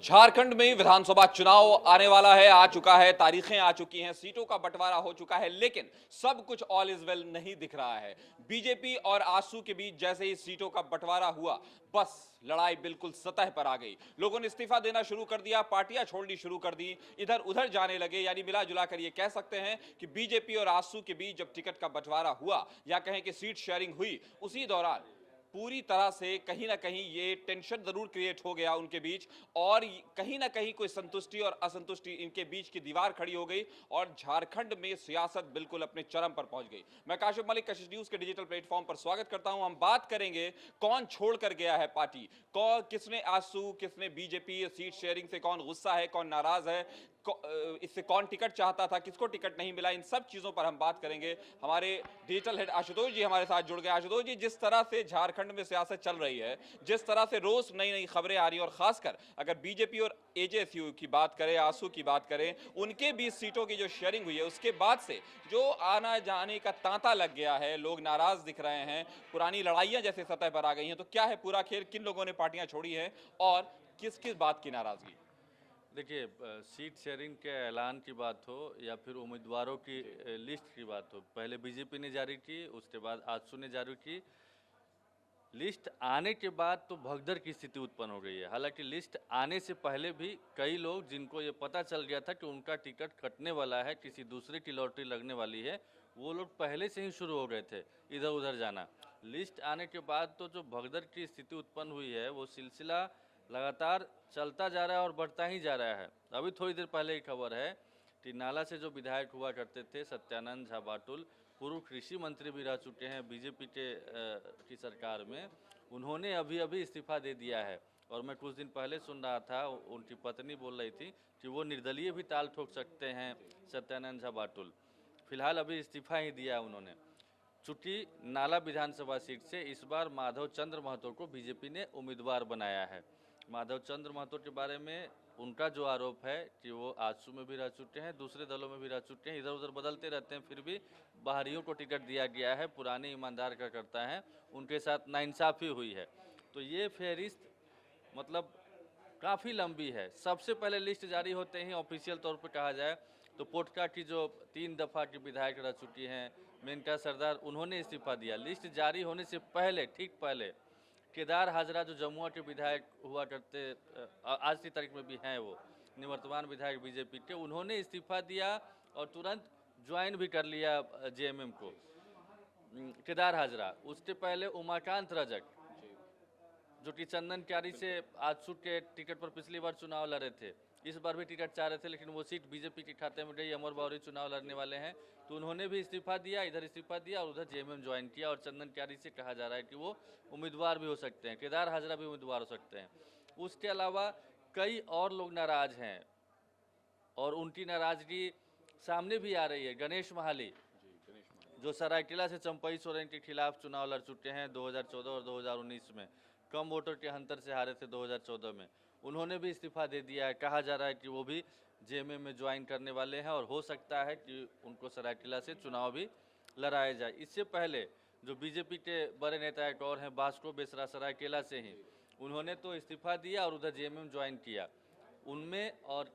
झारखंड में विधानसभा चुनाव आने वाला है, आ चुका है, तारीखें आ चुकी हैं, सीटों का बंटवारा हो चुका है, लेकिन सब कुछ ऑल इज वेल नहीं दिख रहा है। बीजेपी और आजसू के बीच जैसे ही सीटों का बंटवारा हुआ, बस लड़ाई बिल्कुल सतह पर आ गई। लोगों ने इस्तीफा देना शुरू कर दिया, पार्टियां छोड़नी शुरू कर दी, इधर उधर जाने लगे। यानी मिला जुला कर ये कह सकते हैं कि बीजेपी और आजसू के बीच जब टिकट का बंटवारा हुआ या कहें कि सीट शेयरिंग हुई, उसी दौरान पूरी तरह से कहीं ना कहीं ये टेंशन जरूर क्रिएट हो गया उनके बीच, और कहीं ना कहीं कोई संतुष्टि और असंतुष्टि इनके बीच की दीवार खड़ी हो गई और झारखंड में सियासत बिल्कुल अपने चरम पर पहुंच गई। मैं काशिफ मलिक कशिश न्यूज के डिजिटल प्लेटफॉर्म पर स्वागत करता हूं। हम बात करेंगे कौन छोड़कर गया है पार्टी, कौन, किसने आंसू, किसने बीजेपी, सीट शेयरिंग से कौन गुस्सा है, कौन नाराज है, इससे कौन टिकट चाहता था, किसको टिकट नहीं मिला, इन सब चीजों पर हम बात करेंगे। हमारे डिजिटल हेड आशुतोष जी हमारे साथ जुड़ गए। आशुतोष जी, जिस तरह से झारखंड में सियासत चल रही है, जिस तरह से रोज नई नई खबरें आ रही है, और खासकर अगर बीजेपी और एजेएसयू की बात करें, आंसू की बात करें, उनके बीच सीटों की जो शेयरिंग हुई है, उसके बाद से जो आना जाने का तांता लग गया है, लोग नाराज दिख रहे हैं, पुरानी लड़ाइयां जैसे सतह पर आ गई हैं, तो क्या है पूरा खेल, किन लोगों ने पार्टियां छोड़ी हैं और किस किस बात की नाराजगी? देखिए, सीट शेयरिंग के ऐलान की बात हो या फिर उम्मीदवारों की लिस्ट की बात हो, पहले बीजेपी ने जारी की, उसके बाद आजसू ने जारी की। लिस्ट आने के बाद तो भगदड़ की स्थिति उत्पन्न हो गई है। हालांकि लिस्ट आने से पहले भी कई लोग, जिनको ये पता चल गया था कि उनका टिकट कटने वाला है, किसी दूसरे की लॉटरी लगने वाली है, वो लोग पहले से ही शुरू हो गए थे इधर उधर जाना। लिस्ट आने के बाद तो जो भगदड़ की स्थिति उत्पन्न हुई है, वो सिलसिला लगातार चलता जा रहा है और बढ़ता ही जा रहा है। अभी थोड़ी देर पहले की खबर है कि नाला से जो विधायक हुआ करते थे सत्यानंद झा बाटुल, पूर्व कृषि मंत्री भी रह चुके हैं बीजेपी की सरकार में, उन्होंने अभी अभी इस्तीफा दे दिया है। और मैं कुछ दिन पहले सुन रहा था, उनकी पत्नी बोल रही थी कि वो निर्दलीय भी ताल ठोक सकते हैं सत्यानंद झा बाटुल। फिलहाल अभी इस्तीफा ही दिया उन्होंने। चूँकि नाला विधानसभा सीट से इस बार माधव चंद्र महतो को बीजेपी ने उम्मीदवार बनाया है। माधव चंद्र महतो के बारे में उनका जो आरोप है कि वो आजसू में भी रह चुके हैं, दूसरे दलों में भी रह चुके हैं, इधर उधर बदलते रहते हैं, फिर भी बाहरियों को टिकट दिया गया है, पुराने ईमानदार का करता है, उनके साथ नाइंसाफ़ी हुई है। तो ये फहरिस्त मतलब काफ़ी लंबी है। सबसे पहले लिस्ट जारी होते ही ऑफिशियल तौर पर कहा जाए तो पोटका की जो 3 दफ़ा की विधायक रह चुकी हैं मेनका सरदार, उन्होंने इस्तीफा दिया। लिस्ट जारी होने से पहले, ठीक पहले, केदार हाजरा जो जमुआ के विधायक हुआ करते, आज की तारीख में भी हैं, वो निवर्तमान विधायक बीजेपी के, उन्होंने इस्तीफा दिया और तुरंत ज्वाइन भी कर लिया जेएमएम को, केदार हाजरा। उसके पहले उमाकांत रजक, जो कि चंदन क्यारी से आजसू के टिकट पर पिछली बार चुनाव लड़े थे, इस बार भी टिकट चाह रहे थे, लेकिन वो सीट बीजेपी के खाते में गई। अमर बावरी चुनाव लड़ने वाले हैं, तो उन्होंने भी इस्तीफा दिया, इधर इस्तीफा दिया और उधर जेएमएम ज्वाइन किया। और चंदन क्यारी से कहा जा रहा है कि वो उम्मीदवार भी हो सकते हैं, केदार हाजरा भी उम्मीदवार हो सकते हैं। उसके अलावा कई और लोग नाराज हैं और उनकी नाराजगी सामने भी आ रही है। गणेश महाली, जो सरायकेला से चंपई सोरेन के खिलाफ चुनाव लड़ चुके हैं 2014 और 2019 में, कम वोटर के अंतर से हारे थे 2014 में, उन्होंने भी इस्तीफा दे दिया है। कहा जा रहा है कि वो भी जेएमएम में ज्वाइन करने वाले हैं और हो सकता है कि उनको सरायकेला से चुनाव भी लड़ाया जाए। इससे पहले जो बीजेपी के बड़े नेता एक और हैं, बास्को बेसरा, सरायकेला से ही, उन्होंने तो इस्तीफा दिया और उधर जेएमएम ज्वाइन किया। उनमें और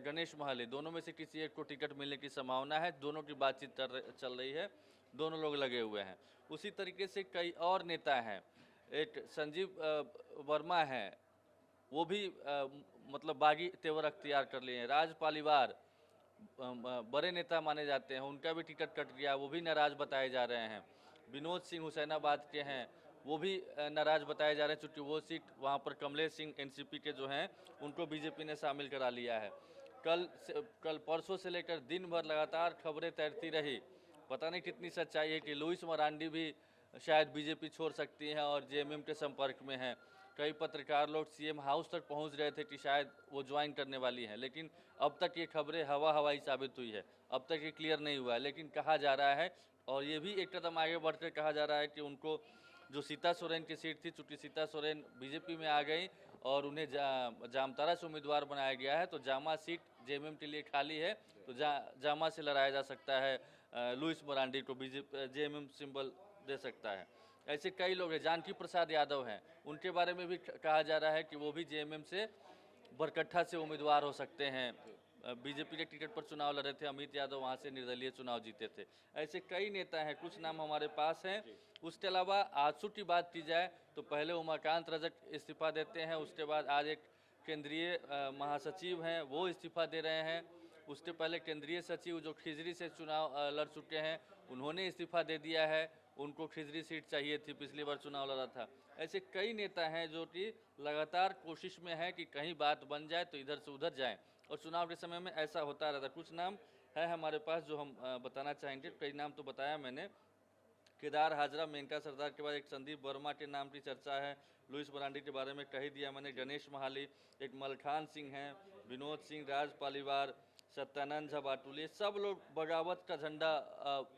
गणेश महाले, दोनों में से किसी एक को टिकट मिलने की संभावना है। दोनों की बातचीत चल रही है, दोनों लोग लगे हुए हैं। उसी तरीके से कई और नेता हैं। एक संजीव वर्मा हैं, वो भी मतलब बागी तेवर अख्तियार कर लिए हैं। राज पालीवार बड़े नेता माने जाते हैं, उनका भी टिकट कट गया, वो भी नाराज बताए जा रहे हैं। विनोद सिंह हुसैनाबाद के हैं, वो भी नाराज बताए जा रहे हैं, चूँकि वो सीट वहाँ पर कमलेश सिंह एनसीपी के जो हैं उनको बीजेपी ने शामिल करा लिया है। कल परसों से लेकर दिन भर लगातार खबरें तैरती रही, पता नहीं कितनी सच्चाई है कि लुइस मरांडी भी शायद बीजेपी छोड़ सकती हैं और जेएमएम के संपर्क में हैं। कई पत्रकार लोग सीएम हाउस तक पहुंच रहे थे कि शायद वो ज्वाइन करने वाली हैं, लेकिन अब तक ये खबरें हवाई साबित हुई है। अब तक ये क्लियर नहीं हुआ है, लेकिन कहा जा रहा है और ये भी एक कदम आगे बढ़कर कहा जा रहा है कि उनको जो सीता सोरेन की सीट थी, चूँकि सीता सोरेन बीजेपी में आ गई और उन्हें जामताड़ा से उम्मीदवार बनाया गया है, तो जामा सीट जेएमएम के लिए खाली है, तो जामा से लड़ाया जा सकता है। लुइस मरांडी को बीजेपी जेएमएम सिंबल दे सकता है। ऐसे कई लोग हैं। जानकी प्रसाद यादव हैं, उनके बारे में भी कहा जा रहा है कि वो भी जेएमएम से बरकट्ठा से उम्मीदवार हो सकते हैं। बीजेपी के टिकट पर चुनाव लड़ रहे थे अमित यादव, वहाँ से निर्दलीय चुनाव जीते थे। ऐसे कई नेता हैं, कुछ नाम हमारे पास हैं। उसके अलावा आजसू की बात की जाए तो पहले उमाकांत रजक इस्तीफा देते हैं, उसके बाद आज एक केंद्रीय महासचिव हैं वो इस्तीफा दे रहे हैं। उसके पहले केंद्रीय सचिव जो खिजरी से चुनाव लड़ चुके हैं उन्होंने इस्तीफा दे दिया है, उनको खिजरी सीट चाहिए थी, पिछली बार चुनाव लड़ा था। ऐसे कई नेता हैं जो कि लगातार कोशिश में हैं कि कहीं बात बन जाए तो इधर से उधर जाएं, और चुनाव के समय में ऐसा होता रहता है। कुछ नाम है हमारे पास जो हम बताना चाहेंगे। कई नाम तो बताया मैंने, केदार हाजरा, मेनका सरदार के बाद एक संदीप वर्मा के नाम की चर्चा है, लुइस मरांडी के बारे में कह ही दिया मैंने, गणेश महाली, एक मलखान सिंह हैं, विनोद सिंह, राज पालीवार, सत्यानंद झा बाटुल, ये सब लोग बगावत का झंडा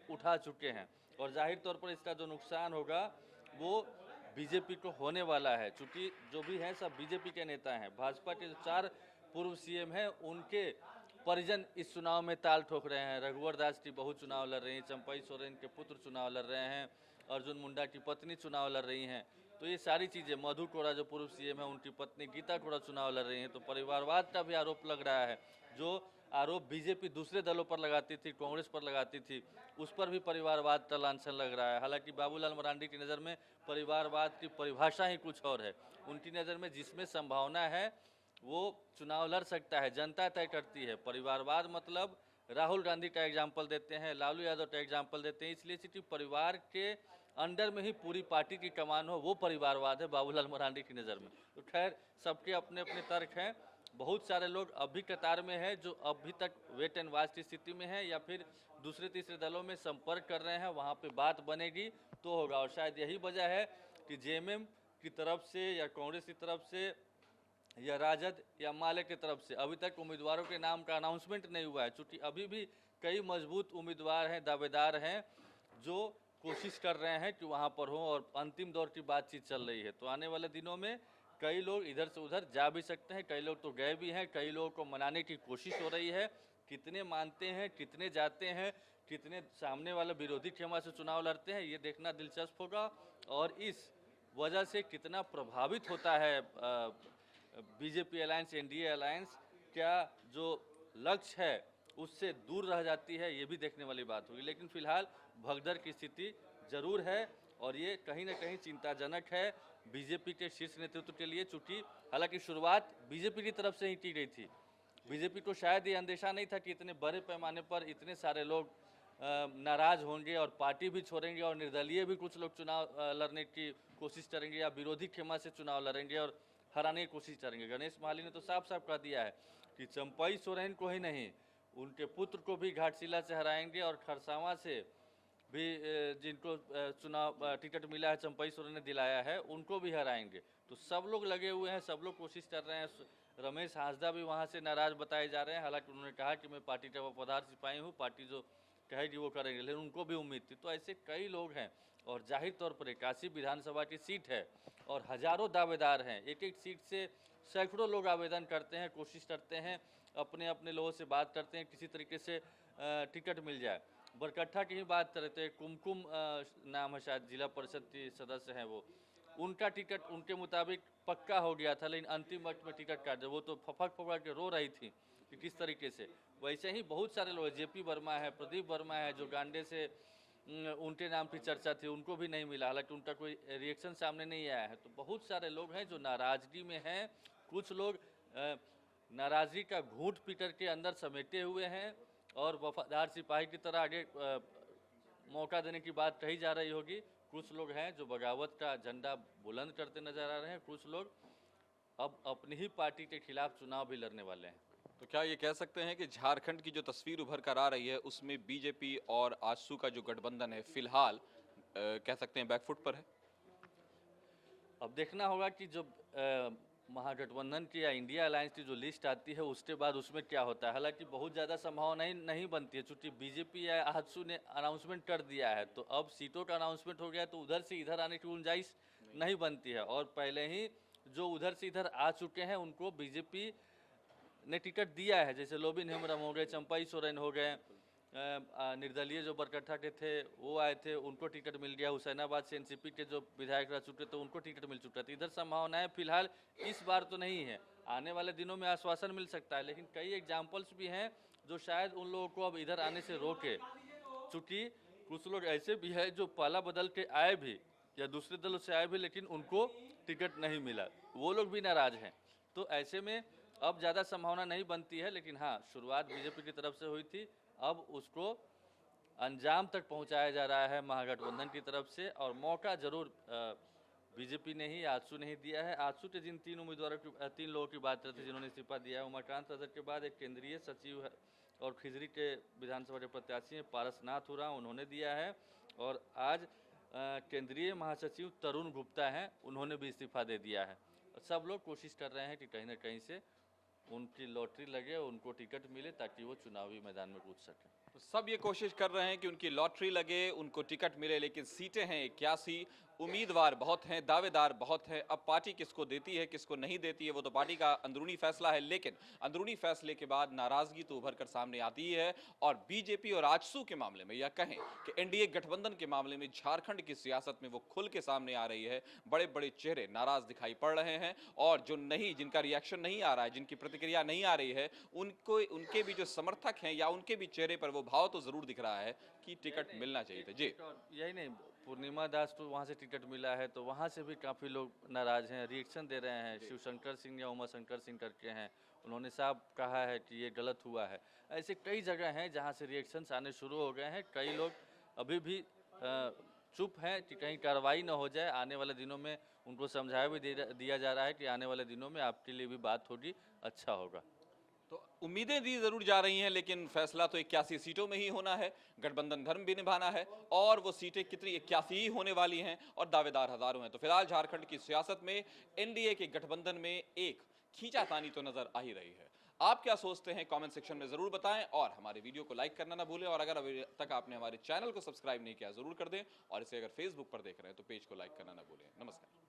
उठा चुके हैं। और जाहिर तौर पर इसका जो नुकसान होगा वो बीजेपी को होने वाला है, चूँकि जो भी हैं सब बीजेपी के नेता हैं। भाजपा के जो 4 पूर्व सीएम हैं उनके परिजन इस चुनाव में ताल ठोक रहे हैं। रघुवर दास की बहू चुनाव लड़ रही हैं, चंपई सोरेन के पुत्र चुनाव लड़ रहे हैं, अर्जुन मुंडा की पत्नी चुनाव लड़ रही हैं। तो ये सारी चीज़ें, मधु कोड़ा जो पूर्व सीएम है उनकी पत्नी गीता कोड़ा चुनाव लड़ रही हैं। तो परिवारवाद का भी आरोप लग रहा है। जो आरोप बीजेपी दूसरे दलों पर लगाती थी, कांग्रेस पर लगाती थी, उस पर भी परिवारवाद का लांछन लग रहा है। हालांकि बाबूलाल मरांडी की नज़र में परिवारवाद की परिभाषा ही कुछ और है। उनकी नज़र में जिसमें संभावना है वो चुनाव लड़ सकता है, जनता तय करती है। परिवारवाद मतलब राहुल गांधी का एग्जाम्पल देते हैं, लालू यादव का एग्जाम्पल देते हैं, इसलिए सिर्फ परिवार के अंडर में ही पूरी पार्टी की कमान हो, वो परिवारवाद है बाबूलाल मरांडी की नज़र में। तो खैर सबके अपने अपने तर्क हैं। बहुत सारे लोग अभी कतार में हैं जो अभी तक वेट एंड वॉच की स्थिति में है, या फिर दूसरे तीसरे दलों में संपर्क कर रहे हैं, वहाँ पे बात बनेगी तो होगा। और शायद यही वजह है कि जेएमएम की तरफ से या कांग्रेस की तरफ से या राजद या माले की तरफ से अभी तक उम्मीदवारों के नाम का अनाउंसमेंट नहीं हुआ है, चूँकि अभी भी कई मजबूत उम्मीदवार हैं, दावेदार हैं जो कोशिश कर रहे हैं कि वहाँ पर हों और अंतिम दौर की बातचीत चल रही है। तो आने वाले दिनों में कई लोग इधर से उधर जा भी सकते हैं, कई लोग तो गए भी हैं, कई लोगों को मनाने की कोशिश हो रही है। कितने मानते हैं, कितने जाते हैं, कितने सामने वाले विरोधी क्षमा से चुनाव लड़ते हैं, ये देखना दिलचस्प होगा। और इस वजह से कितना प्रभावित होता है बीजेपी अलायंस, एनडीए अलायंस, क्या जो लक्ष्य है उससे दूर रह जाती है, ये भी देखने वाली बात होगी। लेकिन फिलहाल भगदड़ की स्थिति जरूर है और ये कहीं ना कहीं चिंताजनक है बीजेपी के शीर्ष नेतृत्व के लिए, चूँकि हालांकि शुरुआत बीजेपी की तरफ से ही की गई थी। बीजेपी को शायद ये अंदेशा नहीं था कि इतने बड़े पैमाने पर इतने सारे लोग नाराज होंगे और पार्टी भी छोड़ेंगे और निर्दलीय भी कुछ लोग चुनाव लड़ने की कोशिश करेंगे या विरोधी खेमा से चुनाव लड़ेंगे और हराने की कोशिश करेंगे। गणेश महाली ने तो साफ साफ कह दिया है कि चंपई सोरेन को ही नहीं, उनके पुत्र को भी घाटशिला से हराएंगे और खरसावां से भी जिनको चुनाव टिकट मिला है, चंपई सोरेन ने दिलाया है, उनको भी हराएंगे। तो सब लोग लगे हुए हैं, सब लोग कोशिश कर रहे हैं। रमेश हांसदा भी वहाँ से नाराज बताए जा रहे हैं, हालांकि उन्होंने कहा कि मैं पार्टी का वफादार सिपाही हूँ, पार्टी जो कहेगी वो करेंगे, लेकिन उनको भी उम्मीद थी। तो ऐसे कई लोग हैं और जाहिर तौर पर 81 विधानसभा की सीट है और हजारों दावेदार हैं। एक एक सीट से सैकड़ों लोग आवेदन करते हैं, कोशिश करते हैं, अपने अपने लोगों से बात करते हैं, किसी तरीके से टिकट मिल जाए। बरकट्ठा की ही बात कर रहे थे, कुमकुम नाम है शायद, जिला परिषद की सदस्य हैं वो, उनका टिकट उनके मुताबिक पक्का हो गया था, लेकिन अंतिम वक्त में टिकट काट दिया। वो तो फफक फफक के रो रही थी कि किस तरीके से। वैसे ही बहुत सारे लोग, जेपी वर्मा है, प्रदीप वर्मा है, जो गांडे से उनके नाम की चर्चा थी, उनको भी नहीं मिला, हालांकि उनका कोई रिएक्शन सामने नहीं आया है। तो बहुत सारे लोग हैं जो नाराजगी में हैं, कुछ लोग नाराजगी का घूंट पीटर के अंदर समेटे हुए हैं और वफादार सिपाही की तरह आगे मौका देने की बात कही जा रही होगी। कुछ लोग हैं जो बगावत का झंडा बुलंद करते नजर आ रहे हैं, कुछ लोग अब अपनी ही पार्टी के खिलाफ चुनाव भी लड़ने वाले हैं। तो क्या ये कह सकते हैं कि झारखंड की जो तस्वीर उभर कर आ रही है उसमें बीजेपी और आजसू का जो गठबंधन है फिलहाल कह सकते हैं बैकफुट पर है? अब देखना होगा कि जो महागठबंधन की या इंडिया अलायंस की जो लिस्ट आती है उसके बाद उसमें क्या होता है। हालांकि बहुत ज़्यादा संभावना नहीं बनती है, चूँकि बीजेपी या आजसू ने अनाउंसमेंट कर दिया है, तो अब सीटों का अनाउंसमेंट हो गया तो उधर से इधर आने की गुंजाइश नहीं बनती है। और पहले ही जो उधर से इधर आ चुके हैं उनको बीजेपी ने टिकट दिया है, जैसे लोबिन हेम्ब्रम हो गए, चंपई सोरेन हो गए, निर्दलीय जो बरकट्ठा के थे वो आए थे, उनको टिकट मिल गया। हुसैनाबाद से एनसीपी के जो विधायक रह चुके थे उनको टिकट मिल चुका था। इधर संभावनाएं फिलहाल इस बार तो नहीं है, आने वाले दिनों में आश्वासन मिल सकता है, लेकिन कई एग्जाम्पल्स भी हैं जो शायद उन लोगों को अब इधर आने से रोके। चूँकि कुछ लोग ऐसे भी हैं जो पाला बदल के आए भी या दूसरे दलों से आए भी, लेकिन उनको टिकट नहीं मिला, वो लोग भी नाराज़ हैं। तो ऐसे में अब ज़्यादा संभावना नहीं बनती है, लेकिन हाँ, शुरुआत बीजेपी की तरफ से हुई थी, अब उसको अंजाम तक पहुंचाया जा रहा है महागठबंधन की तरफ से। और मौका जरूर बीजेपी ने ही, आजसू ने ही दिया है। आजसू के जिन तीन उम्मीदवारों की, तीन लोगों की बात करते जिन्होंने इस्तीफा दिया है, उमाकांत अजहर के बाद एक केंद्रीय सचिव है और खिजरी के विधानसभा के प्रत्याशी हैं पारसनाथ उरांव, उन्होंने दिया है। और आज केंद्रीय महासचिव तरुण गुप्ता हैं, उन्होंने भी इस्तीफा दे दिया है। सब लोग कोशिश कर रहे हैं कि कहीं ना कहीं से उनकी लॉटरी लगे, उनको टिकट मिले, ताकि वो चुनावी मैदान में कूद सकें। तो सब ये कोशिश कर रहे हैं कि उनकी लॉटरी लगे, उनको टिकट मिले, लेकिन सीटें हैं 81, उम्मीदवार बहुत हैं, दावेदार बहुत हैं। अब पार्टी किसको देती है, किसको नहीं देती है, वो तो पार्टी का अंदरूनी फैसला है, लेकिन अंदरूनी फैसले के बाद नाराजगी तो उभर कर सामने आती ही है। और बीजेपी और आजसू के मामले में, या कहें कि एनडीए गठबंधन के मामले में झारखंड की सियासत में वो खुल के सामने आ रही है। बड़े बड़े चेहरे नाराज दिखाई पड़ रहे हैं, और जो नहीं, जिनका रिएक्शन नहीं आ रहा है, जिनकी प्रतिक्रिया नहीं आ रही है, उनको, उनके भी जो समर्थक हैं या उनके भी चेहरे पर वो भाव तो जरूर दिख रहा है कि टिकट मिलना चाहिए था। जी, यही नहीं, पूर्णिमा दास को वहाँ से टिकट मिला है, तो वहाँ से भी काफ़ी लोग नाराज हैं, रिएक्शन दे रहे हैं। शिवशंकर सिंह या उमा शंकर सिंह करके हैं, उन्होंने साफ कहा है कि ये गलत हुआ है। ऐसे कई जगह हैं जहाँ से रिएक्शंस आने शुरू हो गए हैं। कई लोग अभी भी चुप हैं कि कहीं कार्रवाई ना हो जाए। आने वाले दिनों में उनको समझाया भी दिया जा रहा है कि आने वाले दिनों में आपके लिए भी बात होगी, अच्छा होगा। तो उम्मीदें दी जरूर जा रही हैं, लेकिन फैसला तो 81 सीटों में ही होना है। गठबंधन धर्म भी निभाना है, और वो सीटें कितनी 81 ही होने वाली हैं, और दावेदार हजारों हैं। तो फिलहाल झारखंड की सियासत में एनडीए के गठबंधन में एक खींचातानी तो नजर आ ही रही है। आप क्या सोचते हैं, कमेंट सेक्शन में जरूर बताएं, और हमारे वीडियो को लाइक करना ना भूलें। और अगर अभी तक आपने हमारे चैनल को सब्सक्राइब नहीं किया, जरूर कर दें। और इसे अगर फेसबुक पर देख रहे हैं तो पेज को लाइक करना ना भूलें। नमस्कार।